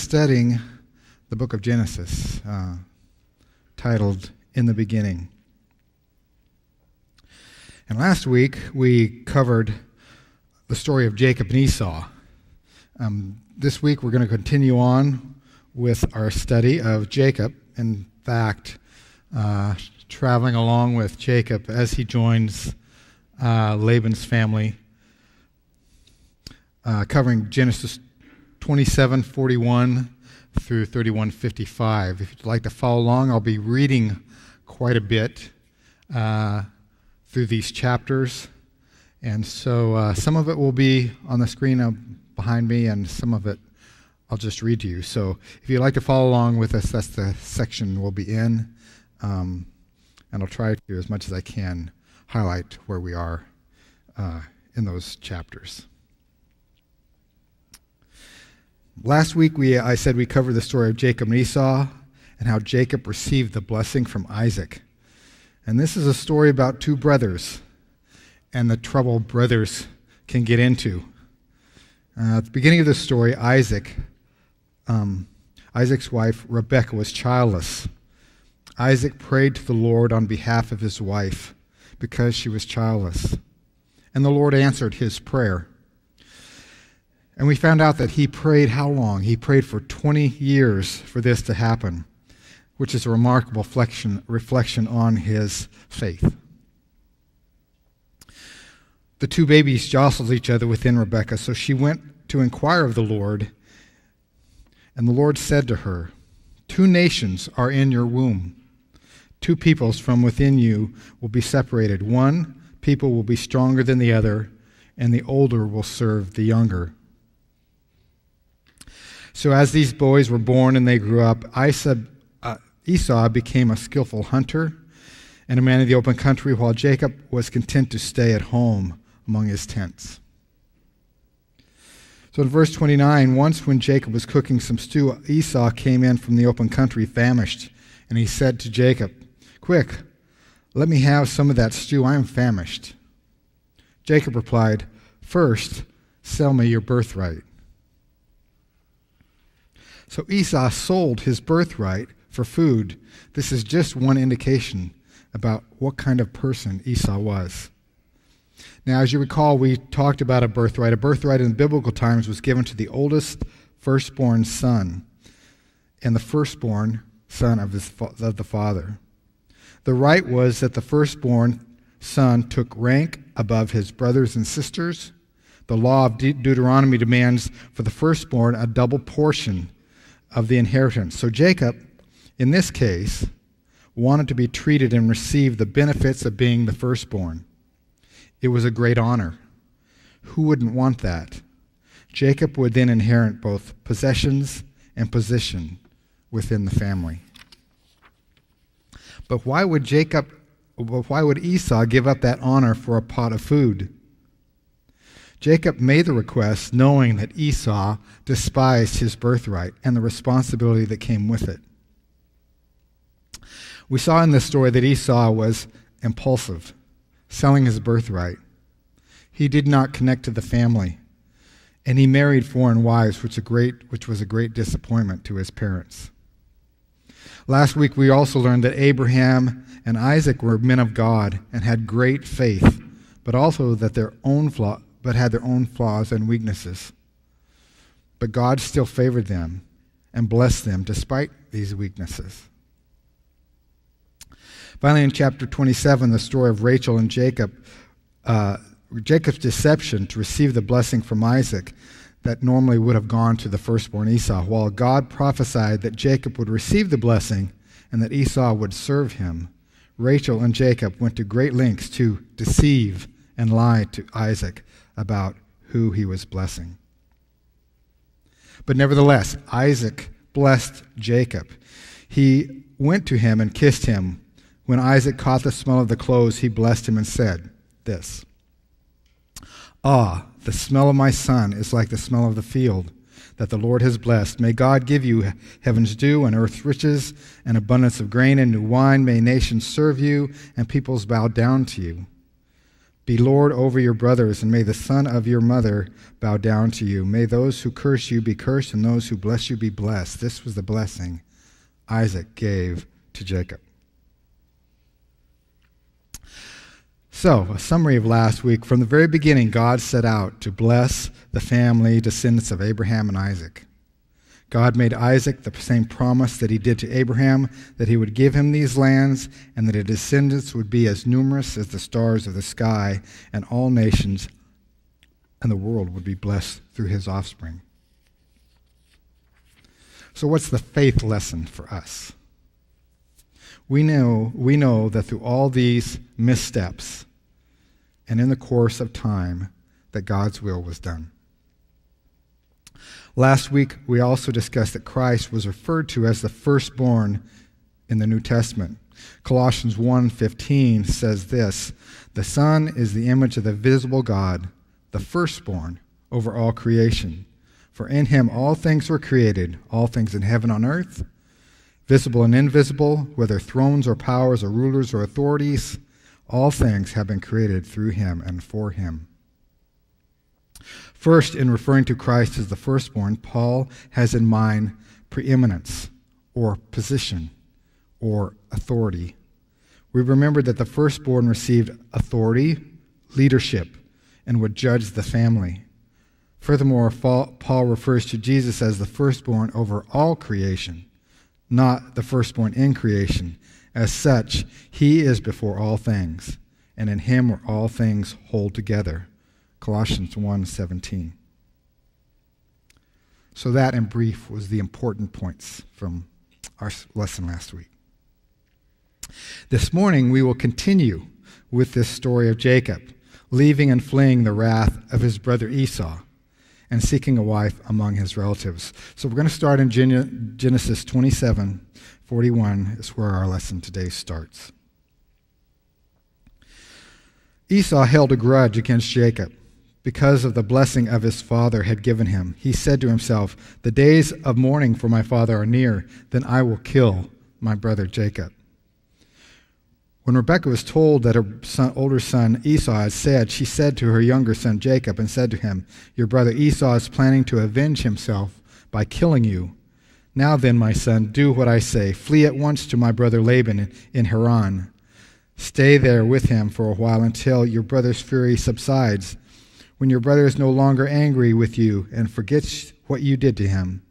studying the book of Genesis, titled In the Beginning. And last week we covered the story of Jacob and Esau. This week we're going to continue on with our study of Jacob. In fact, traveling along with Jacob as he joins Laban's family, covering Genesis 27:41 through 31:55. If you'd like to follow along, I'll be reading quite a bit through these chapters. And so some of it will be on the screen behind me, and some of it I'll just read to you. So if you'd like to follow along with us, that's the section we'll be in. And I'll try to, as much as I can, highlight where we are in those chapters. Last week I said we covered the story of Jacob and Esau and how Jacob received the blessing from Isaac. And this is a story about two brothers and the trouble brothers can get into. At the beginning of the story, Isaac's wife, Rebekah, was childless. Isaac prayed to the Lord on behalf of his wife because she was childless. And the Lord answered his prayer. And we found out that he prayed how long? He prayed for 20 years for this to happen, which is a remarkable reflection on his faith. The two babies jostled each other within Rebekah, so she went to inquire of the Lord. And the Lord said to her, 2 nations are in your womb. 2 peoples from within you will be separated. One people will be stronger than the other, and the older will serve the younger. So as these boys were born and they grew up, Esau became a skillful hunter and a man of the open country, while Jacob was content to stay at home among his tents. So in verse 29, once when Jacob was cooking some stew, Esau came in from the open country famished, and he said to Jacob, "Quick, let me have some of that stew. I am famished." Jacob replied, "First, sell me your birthright." So Esau sold his birthright for food. This is just one indication about what kind of person Esau was. Now, as you recall, we talked about a birthright. A birthright in biblical times was given to the oldest firstborn son and the firstborn son of the father. The right was that the firstborn son took rank above his brothers and sisters. The law of Deuteronomy demands for the firstborn a double portion of the inheritance. So Jacob, in this case, wanted to be treated and receive the benefits of being the firstborn. It was a great honor. Who wouldn't want that? Jacob would then inherit both possessions and position within the family. But why would Esau give up that honor for a pot of food? Jacob made the request knowing that Esau despised his birthright and the responsibility that came with it. We saw in this story that Esau was impulsive, selling his birthright. He did not connect to the family, and he married foreign wives, which was a great disappointment to his parents. Last week we also learned that Abraham and Isaac were men of God and had great faith, but also that had their own flaws and weaknesses. But God still favored them and blessed them despite these weaknesses. Finally, in chapter 27, the story of Rachel and Jacob's deception to receive the blessing from Isaac that normally would have gone to the firstborn Esau. While God prophesied that Jacob would receive the blessing and that Esau would serve him, Rachel and Jacob went to great lengths to deceive and lie to Isaac about who he was blessing. But nevertheless, Isaac blessed Jacob. He went to him and kissed him. When Isaac caught the smell of the clothes, he blessed him and said this, "Ah, the smell of my son is like the smell of the field that the Lord has blessed. May God give you heaven's dew and earth's riches and abundance of grain and new wine. May nations serve you and peoples bow down to you." Be Lord over your brothers, and may the son of your mother bow down to you. May those who curse you be cursed, and those who bless you be blessed. This was the blessing Isaac gave to Jacob. So, a summary of last week. From the very beginning, God set out to bless the family, descendants of Abraham and Isaac. God made Isaac the same promise that he did to Abraham, that he would give him these lands and that his descendants would be as numerous as the stars of the sky, and all nations and the world would be blessed through his offspring. So what's the faith lesson for us? We know that through all these missteps and in the course of time that God's will was done. Last week, we also discussed that Christ was referred to as the firstborn in the New Testament. Colossians 1:15 says this, "The Son is the image of the visible God, the firstborn over all creation. For in him all things were created, all things in heaven and on earth, visible and invisible, whether thrones or powers or rulers or authorities, all things have been created through him and for him." First, in referring to Christ as the firstborn, Paul has in mind preeminence or position or authority. We remember that the firstborn received authority, leadership, and would judge the family. Furthermore, Paul refers to Jesus as the firstborn over all creation, not the firstborn in creation. As such, he is before all things, and in him are all things hold together. Colossians 1:17. So that, in brief, was the important points from our lesson last week. This morning, we will continue with this story of Jacob, leaving and fleeing the wrath of his brother Esau and seeking a wife among his relatives. So we're going to start in Genesis 27:41 is where our lesson today starts. Esau held a grudge against Jacob because of the blessing of his father had given him. He said to himself, "The days of mourning for my father are near, then I will kill my brother Jacob." When Rebekah was told that her older son Esau had said, she said to her younger son Jacob and said to him, "Your brother Esau is planning to avenge himself by killing you. Now then, my son, do what I say. Flee at once to my brother Laban in Haran. Stay there with him for a while until your brother's fury subsides. When your brother is no longer angry with you and forgets what you did to him,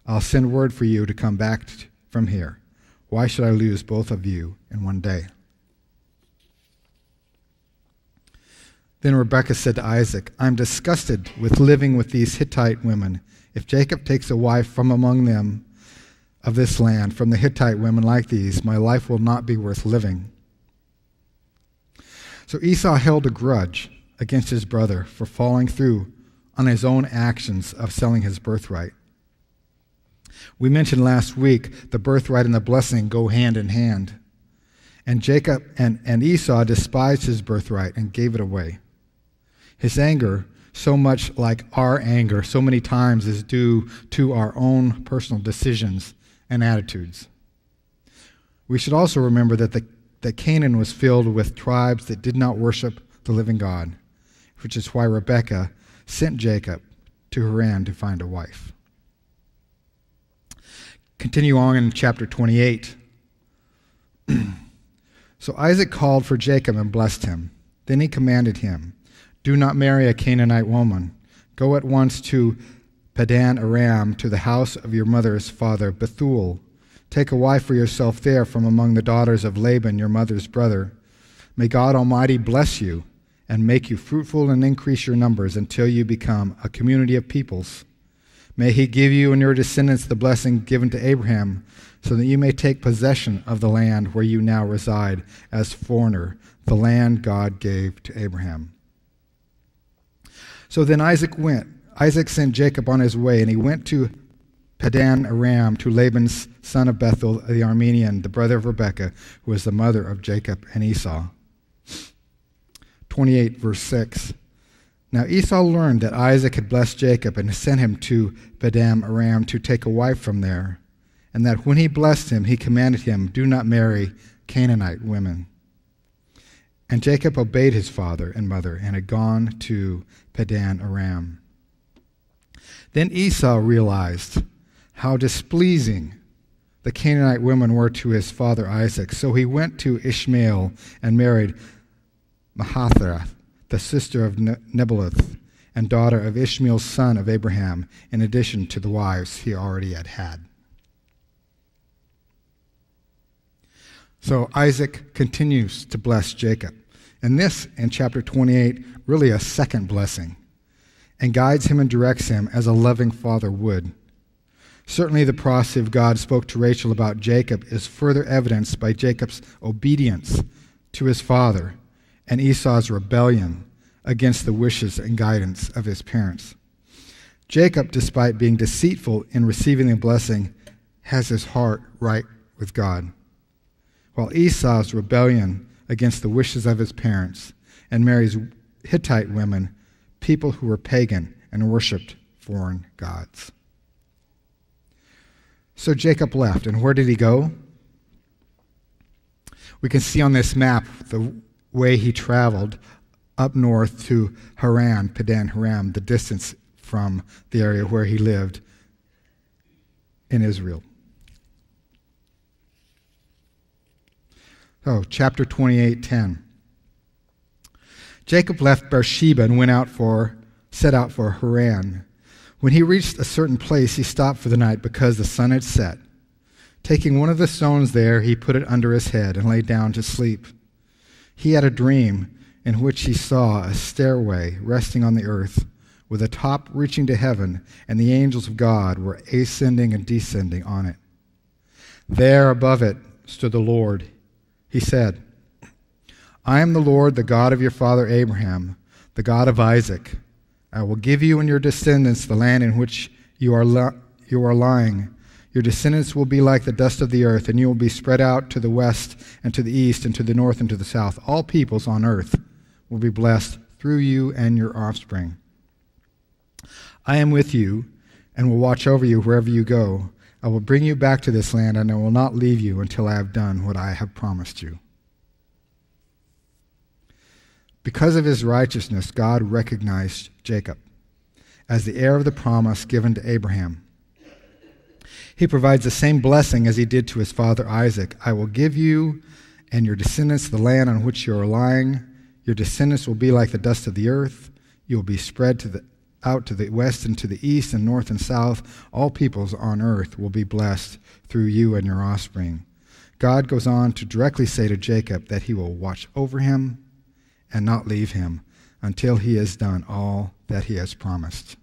I'll send word for you to come back from here. Why should I lose both of you in one day?" Then Rebekah said to Isaac, "I'm disgusted with living with these Hittite women. If Jacob takes a wife from among them of this land, from the Hittite women like these, my life will not be worth living." So Esau held a grudge against his brother for following through on his own actions of selling his birthright. We mentioned last week the birthright and the blessing go hand in hand. And Jacob and Esau despised his birthright and gave it away. His anger, so much like our anger, so many times is due to our own personal decisions and attitudes. We should also remember that Canaan was filled with tribes that did not worship the living God, which is why Rebekah sent Jacob to Haran to find a wife. Continue on in chapter 28. So Isaac called for Jacob and blessed him. Then he commanded him, "Do not marry a Canaanite woman. Go at once to Padan Aram, to the house of your mother's father Bethuel. Take a wife for yourself there from among the daughters of Laban, your mother's brother. May God Almighty bless you and make you fruitful and increase your numbers until you become a community of peoples. May he give you and your descendants the blessing given to Abraham, so that you may take possession of the land where you now reside as foreigner, the land God gave to Abraham." So then Isaac went. Isaac sent Jacob on his way, and he went to Padan Aram, to Laban's son of Bethuel the Aramean, the brother of Rebekah, who was the mother of Jacob and Esau. 28, verse 6. Now Esau learned that Isaac had blessed Jacob and sent him to Padan Aram to take a wife from there, and that when he blessed him, he commanded him, "Do not marry Canaanite women." And Jacob obeyed his father and mother and had gone to Padan Aram. Then Esau realized how displeasing the Canaanite women were to his father Isaac. So he went to Ishmael and married Mahatharath, the sister of Nebaioth, and daughter of Ishmael's son of Abraham, in addition to the wives he already had. So Isaac continues to bless Jacob. And this, in chapter 28, really a second blessing, and guides him and directs him as a loving father would. Certainly the prophecy of God spoke to Rachel about Jacob is further evidenced by Jacob's obedience to his father and Esau's rebellion against the wishes and guidance of his parents. Jacob, despite being deceitful in receiving the blessing, has his heart right with God, while Esau's rebellion against the wishes of his parents and marries Hittite women, people who were pagan and worshipped foreign gods. So Jacob left, and where did he go? We can see on this map the way he traveled up north to Haran, Padan Aram, the distance from the area where he lived in Israel. So, chapter 28:10. Jacob left Beersheba and set out for Haran. When he reached a certain place, he stopped for the night because the sun had set. Taking one of the stones there, he put it under his head and lay down to sleep. He had a dream in which he saw a stairway resting on the earth, with a top reaching to heaven, and the angels of God were ascending and descending on it. There above it stood the Lord. He said, "I am the Lord, the God of your father Abraham, the God of Isaac. I will give you and your descendants the land in which you are lying. Your descendants will be like the dust of the earth, and you will be spread out to the west and to the east and to the north and to the south. All peoples on earth will be blessed through you and your offspring. I am with you and will watch over you wherever you go. I will bring you back to this land, and I will not leave you until I have done what I have promised you." Because of his righteousness, God recognized Jacob as the heir of the promise given to Abraham. He provides the same blessing as he did to his father Isaac. "I will give you and your descendants the land on which you are lying. Your descendants will be like the dust of the earth. You will be spread out to the west and to the east and north and south. All peoples on earth will be blessed through you and your offspring." God goes on to directly say to Jacob that he will watch over him and not leave him until he has done all that he has promised.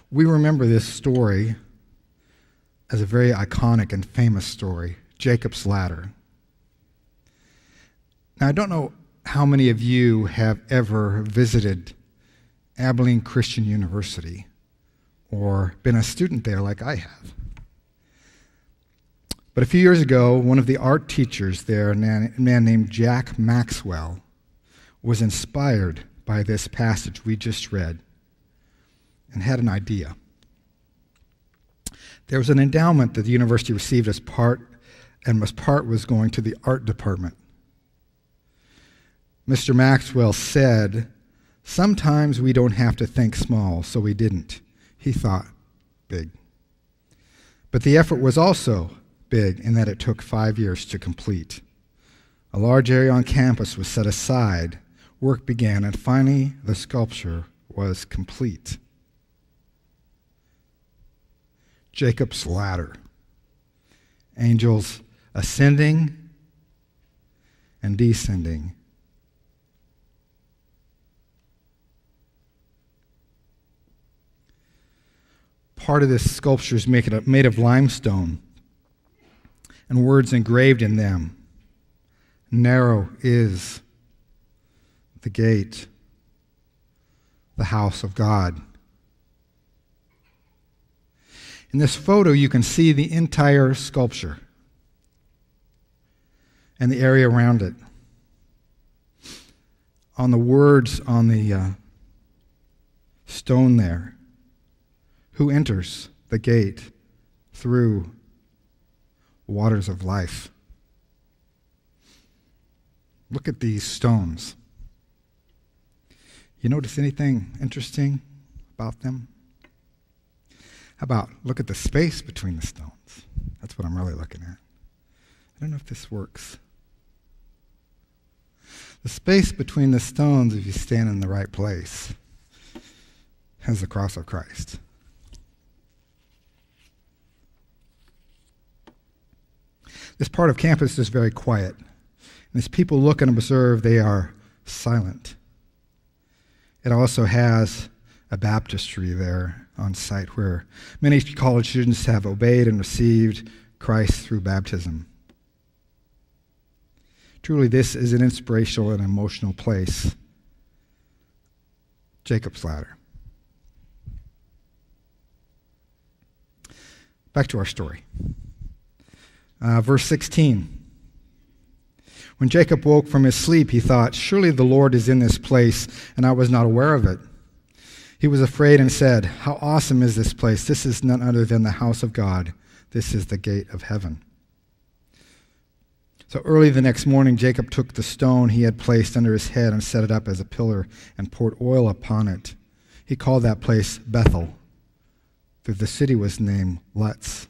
We remember this story as a very iconic and famous story, Jacob's ladder. Now, I don't know how many of you have ever visited Abilene Christian University or been a student there like I have. But a few years ago, one of the art teachers there, a man named Jack Maxwell, was inspired by this passage we just read and had an idea. There was an endowment that the university received as part was going to the art department. Mr. Maxwell said, "Sometimes we don't have to think small," so we didn't. He thought big. But the effort was also big in that it took 5 years to complete. A large area on campus was set aside, work began, and finally the sculpture was complete. Jacob's ladder. Angels ascending and descending. Part of this sculpture is made of limestone and words engraved in them. Narrow is the gate, the house of God. In this photo, you can see the entire sculpture and the area around it. On the words on the stone there, who enters the gate through waters of life. Look at these stones. You notice anything interesting about them? How about look at the space between the stones? That's what I'm really looking at. I don't know if this works. The space between the stones, if you stand in the right place, has the cross of Christ. This part of campus is very quiet. And as people look and observe, they are silent. It also has a baptistry there on site where many college students have obeyed and received Christ through baptism. Truly, this is an inspirational and emotional place. Jacob's ladder. Back to our story. Verse 16. When Jacob woke from his sleep, he thought, "Surely the Lord is in this place, and I was not aware of it." He was afraid and said, "How awesome is this place! This is none other than the house of God. This is the gate of heaven." So early the next morning, Jacob took the stone he had placed under his head and set it up as a pillar and poured oil upon it. He called that place Bethel, though the city was named Luz.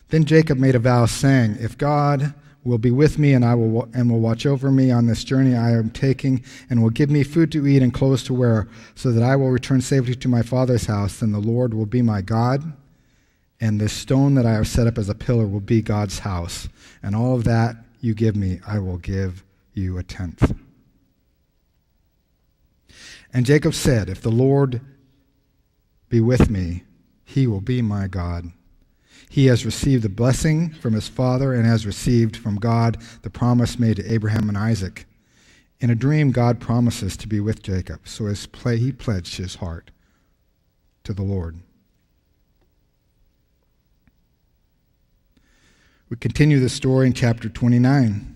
Then Jacob made a vow, saying, "If God will be with me and will watch over me on this journey I am taking, and will give me food to eat and clothes to wear, so that I will return safely to my father's house, then the Lord will be my God, and this stone that I have set up as a pillar will be God's house. And all of that you give me, I will give you a tenth." And Jacob said, "If the Lord be with me, he will be my God." He has received the blessing from his father and has received from God the promise made to Abraham and Isaac. In a dream, God promises to be with Jacob, so he pledged his heart to the Lord. We continue the story in chapter 29.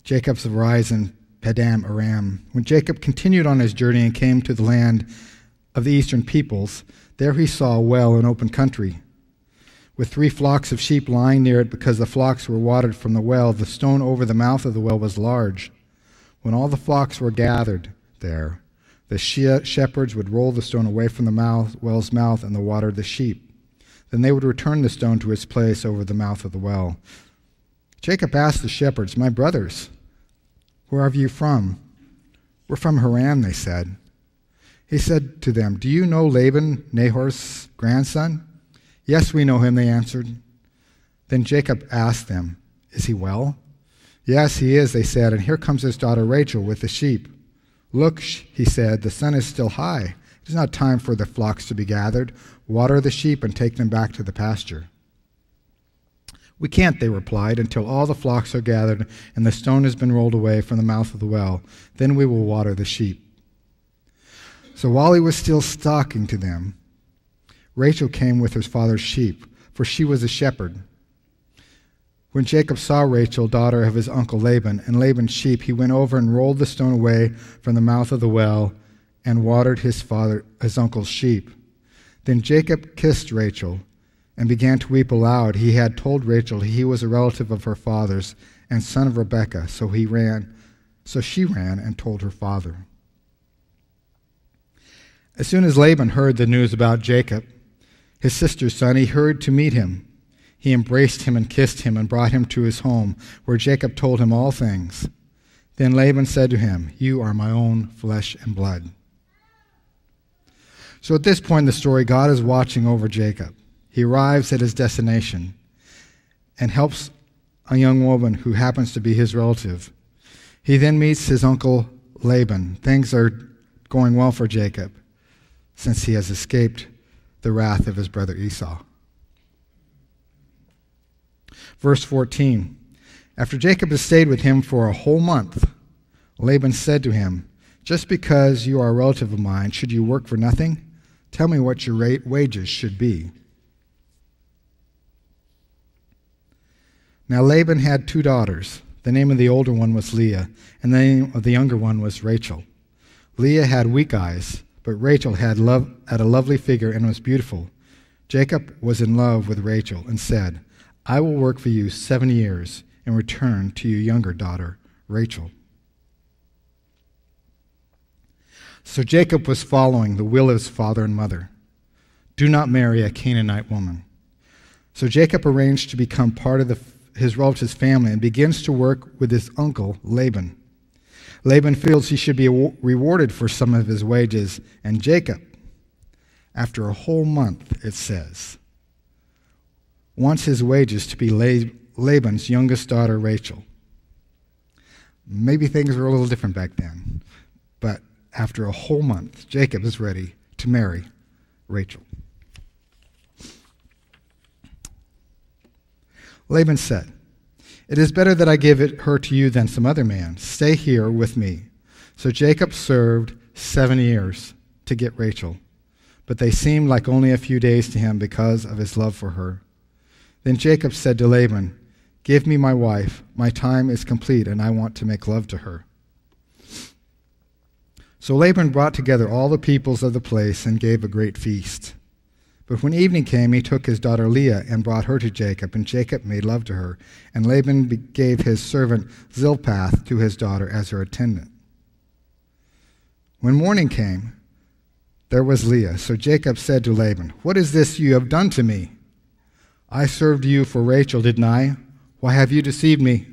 Jacob's rise in Padan Aram. When Jacob continued on his journey and came to the land of the eastern peoples, there he saw a well in open country, with 3 flocks of sheep lying near it because the flocks were watered from the well. The stone over the mouth of the well was large. When all the flocks were gathered there, the shepherds would roll the stone away from the well's mouth and water the sheep. Then they would return the stone to its place over the mouth of the well. Jacob asked the shepherds, "My brothers, where are you from?" "We're from Haran," they said. He said to them, "Do you know Laban, Nahor's grandson?" "Yes, we know him," they answered. Then Jacob asked them, "Is he well?" "Yes, he is," they said, "and here comes his daughter Rachel with the sheep." "Look," he said, "the sun is still high. It is not time for the flocks to be gathered. Water the sheep and take them back to the pasture." "We can't," they replied, "until all the flocks are gathered and the stone has been rolled away from the mouth of the well. Then we will water the sheep." So while he was still talking to them, Rachel came with her father's sheep, for she was a shepherd. When Jacob saw Rachel, daughter of his uncle Laban, and Laban's sheep, he went over and rolled the stone away from the mouth of the well and watered his uncle's sheep. Then Jacob kissed Rachel and began to weep aloud. He had told Rachel he was a relative of her father's and son of Rebekah, so she ran and told her father. As soon as Laban heard the news about Jacob, his sister's son, he hurried to meet him. He embraced him and kissed him and brought him to his home, where Jacob told him all things. Then Laban said to him, "You are my own flesh and blood." So at this point in the story, God is watching over Jacob. He arrives at his destination and helps a young woman who happens to be his relative. He then meets his uncle Laban. Things are going well for Jacob, since he has escaped the wrath of his brother Esau. Verse 14, after Jacob has stayed with him for a whole month, Laban said to him, "Just because you are a relative of mine, should you work for nothing? Tell me what your wages should be." Now Laban had 2 daughters. The name of the older one was Leah, and the name of the younger one was Rachel. Leah had weak eyes, but Rachel had a lovely figure and was beautiful. Jacob was in love with Rachel and said, "I will work for you 7 years, in return to your younger daughter, Rachel." So Jacob was following the will of his father and mother. Do not marry a Canaanite woman. So Jacob arranged to become part of his relative's family and begins to work with his uncle, Laban. Laban feels he should be rewarded for some of his wages, and Jacob, after a whole month, it says, wants his wages to be Laban's youngest daughter, Rachel. Maybe things were a little different back then, but after a whole month, Jacob is ready to marry Rachel. Laban said, "It is better that I give her to you than some other man. Stay here with me." So Jacob served 7 years to get Rachel, but they seemed like only a few days to him because of his love for her. Then Jacob said to Laban, "Give me my wife. My time is complete, and I want to make love to her." So Laban brought together all the peoples of the place and gave a great feast. But when evening came, he took his daughter Leah and brought her to Jacob, and Jacob made love to her. And Laban gave his servant Zilpah to his daughter as her attendant. When morning came, there was Leah. So Jacob said to Laban, "What is this you have done to me? I served you for Rachel, didn't I? Why have you deceived me?"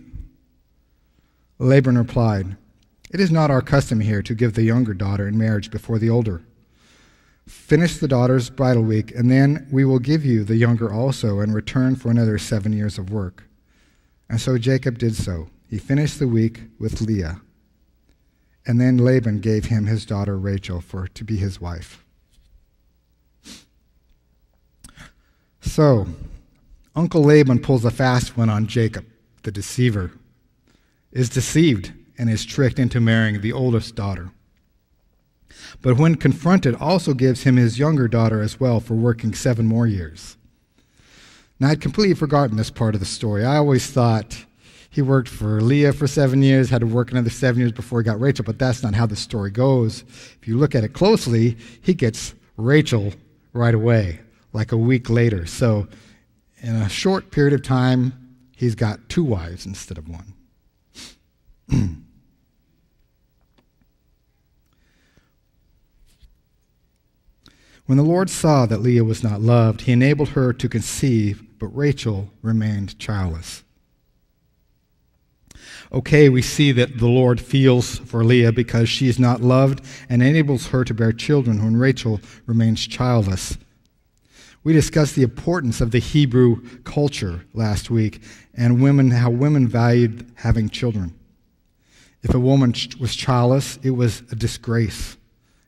Laban replied, "It is not our custom here to give the younger daughter in marriage before the older. Finish the daughter's bridal week, and then we will give you the younger also in return for another 7 years of work." And so Jacob did so. He finished the week with Leah. And then Laban gave him his daughter Rachel to be his wife. So, Uncle Laban pulls a fast one on Jacob, the deceiver, is deceived and is tricked into marrying the oldest daughter. But when confronted, also gives him his younger daughter as well for working 7 more years. Now, I'd completely forgotten this part of the story. I always thought he worked for Leah for 7 years, had to work another 7 years before he got Rachel, but that's not how the story goes. If you look at it closely, he gets Rachel right away, like a week later. So in a short period of time, he's got 2 wives instead of 1. When the Lord saw that Leah was not loved, he enabled her to conceive, but Rachel remained childless. Okay, we see that the Lord feels for Leah because she is not loved and enables her to bear children when Rachel remains childless. We discussed the importance of the Hebrew culture last week and how women valued having children. If a woman was childless, it was a disgrace,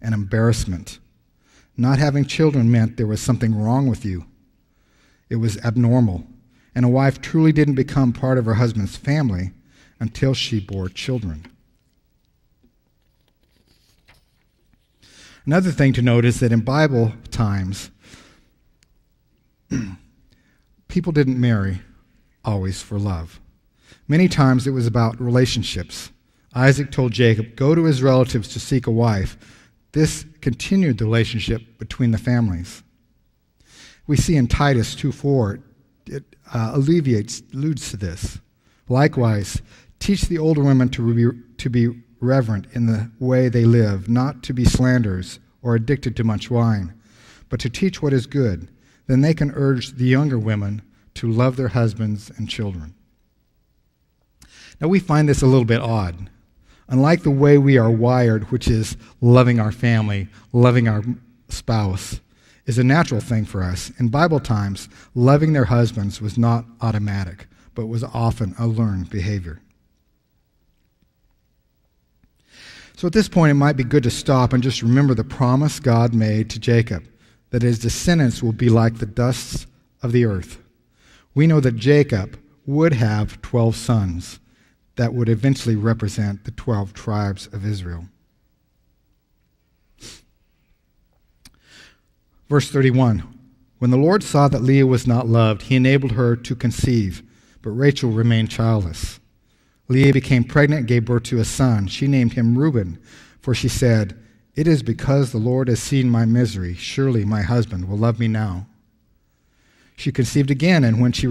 an embarrassment. Not having children meant there was something wrong with you. It was abnormal, and a wife truly didn't become part of her husband's family until she bore children. Another thing to note is that in Bible times, people didn't marry always for love. Many times it was about relationships. Isaac told Jacob, "Go to his relatives to seek a wife." This continued the relationship between the families. We see in Titus 2:4, it alludes to this. Likewise, teach the older women to be reverent in the way they live, not to be slanderers or addicted to much wine, but to teach what is good. Then they can urge the younger women to love their husbands and children. Now we find this a little bit odd. Unlike the way we are wired, which is loving our family, loving our spouse, is a natural thing for us. In Bible times, loving their husbands was not automatic, but was often a learned behavior. So at this point, it might be good to stop and just remember the promise God made to Jacob, that his descendants will be like the dust of the earth. We know that Jacob would have 12 sons that would eventually represent the 12 tribes of Israel. Verse 31, when the Lord saw that Leah was not loved, he enabled her to conceive, but Rachel remained childless. Leah became pregnant and gave birth to a son. She named him Reuben, for she said, "It is because the Lord has seen my misery. Surely my husband will love me now." She conceived again, and when she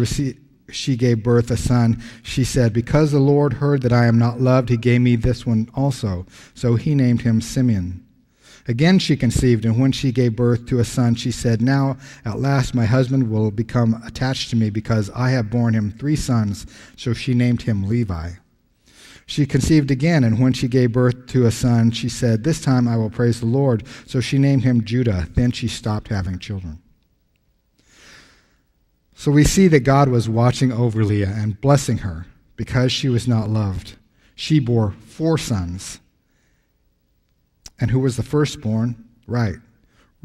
she gave birth a son, she said, because the Lord heard that I am not loved, he gave me this one also. So he named him Simeon. Again she conceived, and when she gave birth to a son, she said, now at last my husband will become attached to me because I have borne him 3 sons. So she named him Levi. She conceived again, and when she gave birth to a son, she said, this time I will praise the Lord. So she named him Judah. Then she stopped having children. So we see that God was watching over Leah and blessing her because she was not loved. She bore 4 sons. And who was the firstborn? Right.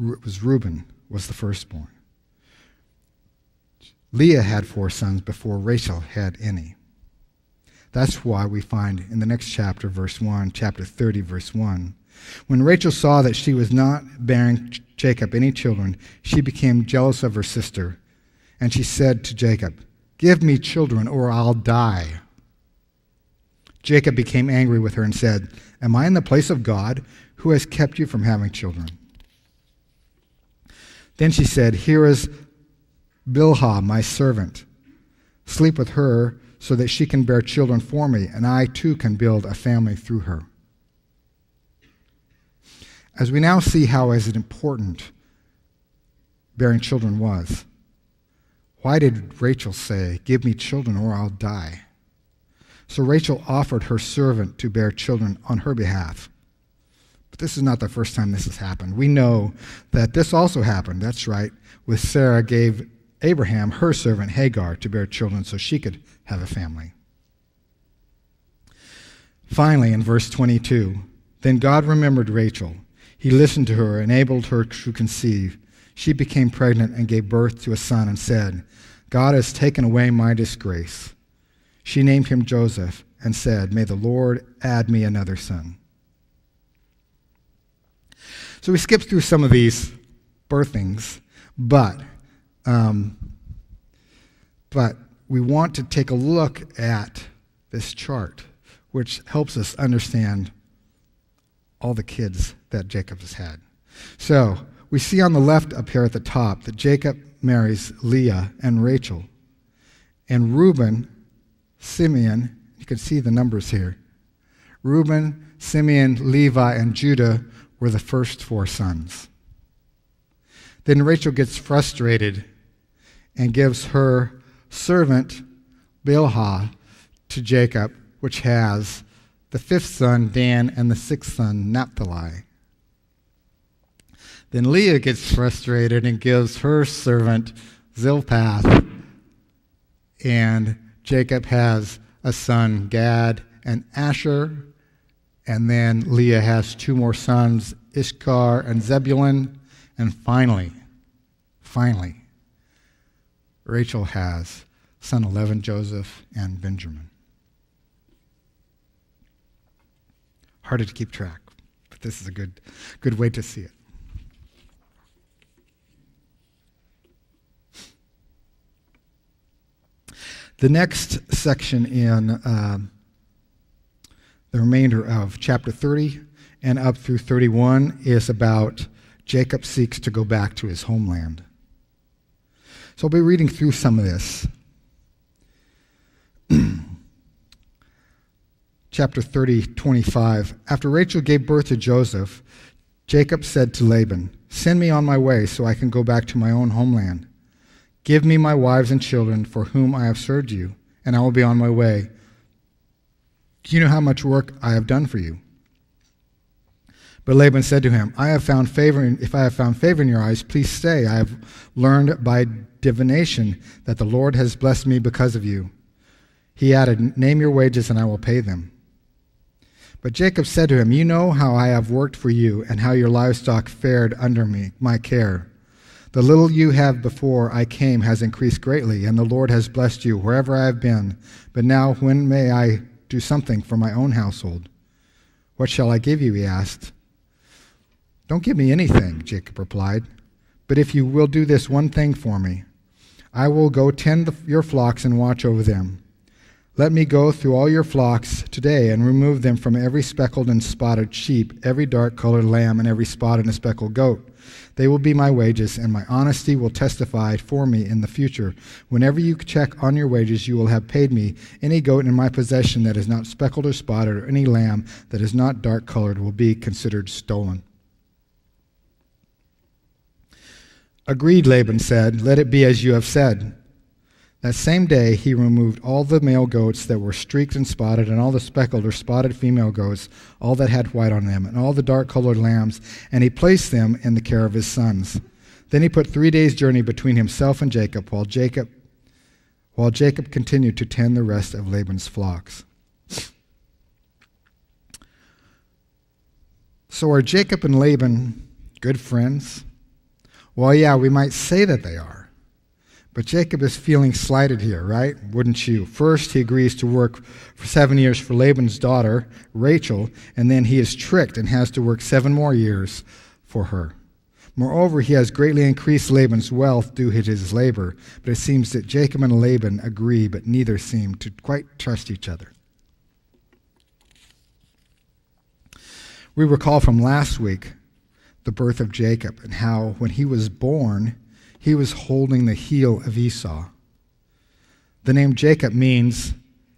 It was Reuben was the firstborn. Leah had 4 sons before Rachel had any. That's why we find in the next chapter, verse 1, chapter 30, verse 1, when Rachel saw that she was not bearing Jacob any children, she became jealous of her sister. And she said to Jacob, give me children or I'll die. Jacob became angry with her and said, am I in the place of God who has kept you from having children? Then she said, here is Bilhah, my servant. Sleep with her so that she can bear children for me, and I too can build a family through her. As we now see how important bearing children was, why did Rachel say, give me children or I'll die? So Rachel offered her servant to bear children on her behalf. But this is not the first time this has happened. We know that this also happened, that's right, with Sarah gave Abraham her servant Hagar to bear children so she could have a family. Finally, in verse 22, then God remembered Rachel. He listened to her, enabled her to conceive. She became pregnant and gave birth to a son and said, God has taken away my disgrace. She named him Joseph and said, may the Lord add me another son. So we skipped through some of these birthings, but we want to take a look at this chart, which helps us understand all the kids that Jacob has had. So we see on the left up here at the top that Jacob marries Leah and Rachel. And Reuben, Simeon, you can see the numbers here. Reuben, Simeon, Levi, and Judah were the first 4 sons. Then Rachel gets frustrated and gives her servant Bilhah to Jacob, which has the 5th son, Dan, and the 6th son, Naphtali. Then Leah gets frustrated and gives her servant Zilpah, and Jacob has a son, Gad and Asher, and then Leah has 2 more sons, Issachar and Zebulun, and finally, Rachel has son 11, Joseph, and Benjamin. Harder to keep track, but this is a good way to see it. The next section in the remainder of chapter 30 and up through 31 is about Jacob seeks to go back to his homeland. So I'll be reading through some of this. Chapter 30, 25. After Rachel gave birth to Joseph, Jacob said to Laban, send me on my way so I can go back to my own homeland. Give me my wives and children for whom I have served you, and I will be on my way. Do you know how much work I have done for you? But Laban said to him, if I have found favor in your eyes, please stay. I have learned by divination that the Lord has blessed me because of you. He added, name your wages and I will pay them. But Jacob said to him, you know how I have worked for you and how your livestock fared under my care. The little you have before I came has increased greatly, and the Lord has blessed you wherever I have been. But now when may I do something for my own household? What shall I give you, he asked. Don't give me anything, Jacob replied. But if you will do this one thing for me, I will go tend your flocks and watch over them. Let me go through all your flocks today and remove them from every speckled and spotted sheep, every dark-colored lamb, and every spotted and speckled goat. They will be my wages, and my honesty will testify for me in the future. Whenever you check on your wages, you will have paid me. Any goat in my possession that is not speckled or spotted, or any lamb that is not dark-colored will be considered stolen." "Agreed," Laban said. "Let it be as you have said." That same day he removed all the male goats that were streaked and spotted, and all the speckled or spotted female goats, all that had white on them, and all the dark-colored lambs, and he placed them in the care of his sons. Then he put 3 days' journey between himself and Jacob, while Jacob continued to tend the rest of Laban's flocks. So are Jacob and Laban good friends? Well, yeah, we might say that they are. But Jacob is feeling slighted here, right? Wouldn't you? First, he agrees to work for 7 years for Laban's daughter, Rachel, and then he is tricked and has to work 7 more years for her. Moreover, he has greatly increased Laban's wealth due to his labor, but it seems that Jacob and Laban agree, but neither seem to quite trust each other. We recall from last week the birth of Jacob and how when he was born, he was holding the heel of Esau. The name Jacob means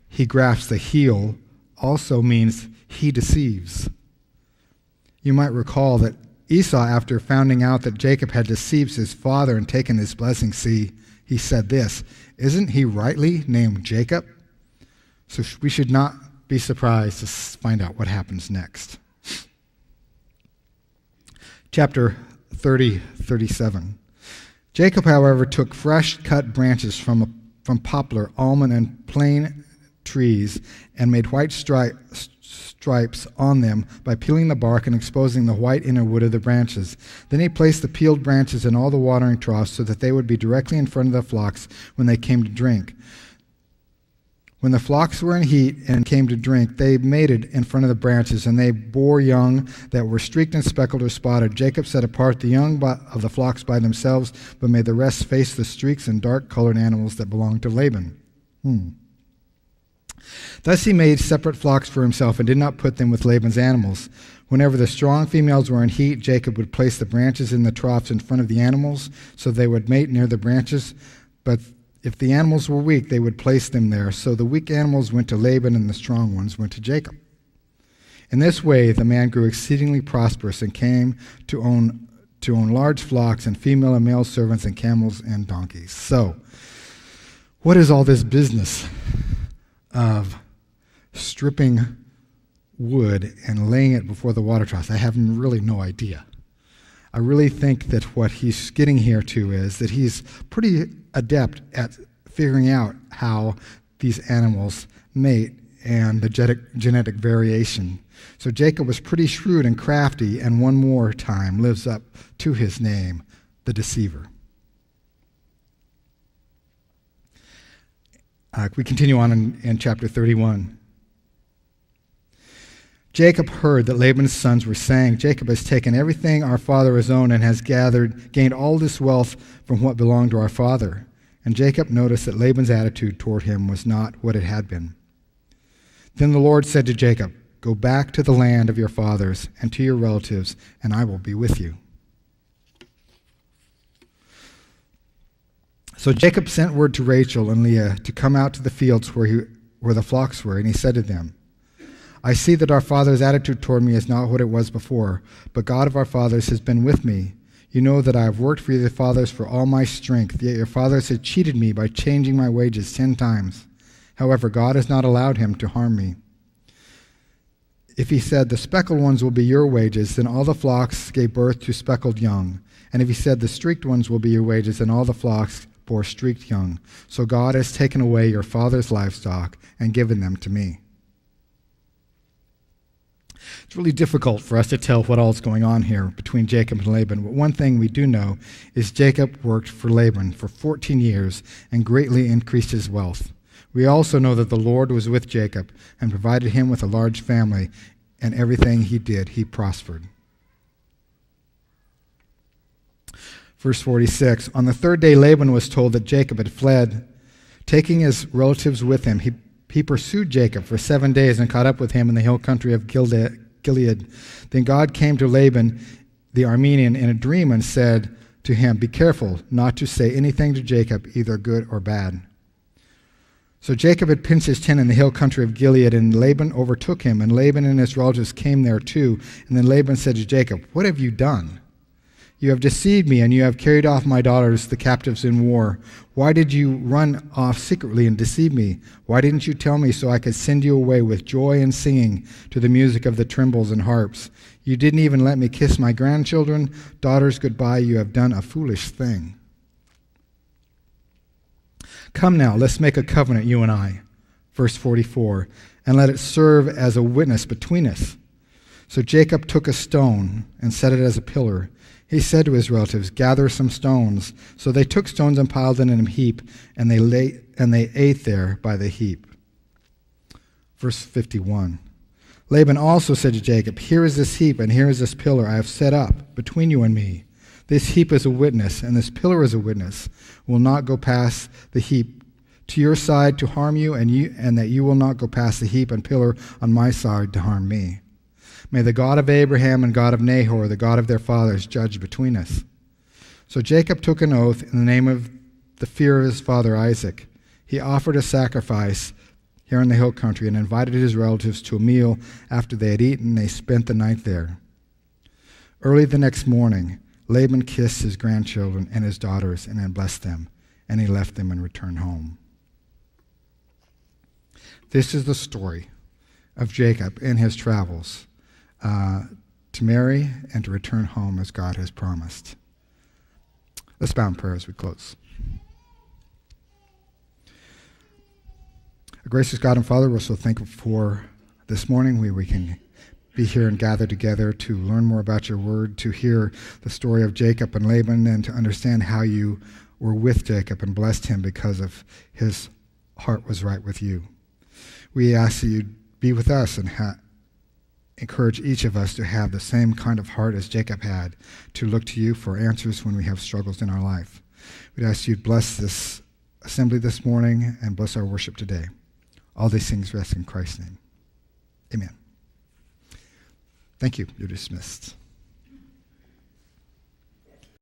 he grasps the heel, also means he deceives. You might recall that Esau, after finding out that Jacob had deceived his father and taken his blessing, he said this, "Isn't he rightly named Jacob?" So we should not be surprised to find out what happens next. Chapter 37. Jacob, however, took fresh cut branches from poplar, almond, and plane trees and made white stripes on them by peeling the bark and exposing the white inner wood of the branches. Then he placed the peeled branches in all the watering troughs so that they would be directly in front of the flocks when they came to drink. When the flocks were in heat and came to drink, they mated in front of the branches, and they bore young that were streaked and speckled or spotted. Jacob set apart the young of the flocks by themselves, but made the rest face the streaks and dark-colored animals that belonged to Laban. Thus he made separate flocks for himself and did not put them with Laban's animals. Whenever the strong females were in heat, Jacob would place the branches in the troughs in front of the animals, so they would mate near the branches, but if the animals were weak, they would place them there. So the weak animals went to Laban, and the strong ones went to Jacob. In this way, the man grew exceedingly prosperous and came to own large flocks and female and male servants and camels and donkeys. So, what is all this business of stripping wood and laying it before the water troughs? I have really no idea. I really think that what he's getting here to is that he's pretty adept at figuring out how these animals mate and the genetic variation. So Jacob was pretty shrewd and crafty, and one more time lives up to his name, the deceiver. We continue on in chapter 31. Jacob heard that Laban's sons were saying, "Jacob has taken everything our father has owned and has gained all this wealth from what belonged to our father." And Jacob noticed that Laban's attitude toward him was not what it had been. Then the Lord said to Jacob, "Go back to the land of your fathers and to your relatives, and I will be with you." So Jacob sent word to Rachel and Leah to come out to the fields where the flocks were, and he said to them, "I see that our father's attitude toward me is not what it was before, but God of our fathers has been with me. You know that I have worked for your fathers for all my strength, yet your fathers have cheated me by changing my wages 10 times. However, God has not allowed him to harm me. If he said, 'The speckled ones will be your wages,' then all the flocks gave birth to speckled young. And if he said, 'The streaked ones will be your wages,' then all the flocks bore streaked young. So God has taken away your father's livestock and given them to me." It's really difficult for us to tell what all is going on here between Jacob and Laban, but one thing we do know is Jacob worked for Laban for 14 years and greatly increased his wealth. We also know that the Lord was with Jacob and provided him with a large family, and everything he did, he prospered. Verse 46, on the third day Laban was told that Jacob had fled. Taking his relatives with him, He pursued Jacob for 7 days and caught up with him in the hill country of Gilead. Then God came to Laban the Aramean in a dream and said to him, "Be careful not to say anything to Jacob, either good or bad." So Jacob had pitched his tent in the hill country of Gilead, and Laban overtook him, and Laban and his relatives came there too. And then Laban said to Jacob, "What have you done? You have deceived me, and you have carried off my daughters, the captives in war. Why did you run off secretly and deceive me? Why didn't you tell me so I could send you away with joy and singing to the music of the timbrels and harps? You didn't even let me kiss my grandchildren. Daughters, goodbye. You have done a foolish thing. Come now, let's make a covenant, you and I." Verse 44, "And let it serve as a witness between us." So Jacob took a stone and set it as a pillar. He said to his relatives, "Gather some stones." So they took stones and piled them in a heap, and they ate there by the heap. Verse 51. Laban also said to Jacob, "Here is this heap, and here is this pillar I have set up between you and me. This heap is a witness, and this pillar is a witness. Will not go past the heap to your side to harm you, and that you will not go past the heap and pillar on my side to harm me. May the God of Abraham and God of Nahor, the God of their fathers, judge between us." So Jacob took an oath in the name of the fear of his father Isaac. He offered a sacrifice here in the hill country and invited his relatives to a meal. After they had eaten, they spent the night there. Early the next morning, Laban kissed his grandchildren and his daughters and then blessed them, and he left them and returned home. This is the story of Jacob in his travels to marry and to return home as God has promised. Let's bow in prayer as we close. Our gracious God and Father, we're so thankful for this morning we can be here and gather together to learn more about your word, to hear the story of Jacob and Laban, and to understand how you were with Jacob and blessed him because of his heart was right with you. We ask that you be with us and encourage each of us to have the same kind of heart as Jacob had, to look to you for answers when we have struggles in our life. We'd ask you to bless this assembly this morning and bless our worship today. All these things rest in Christ's name. Amen. Thank you. You're dismissed.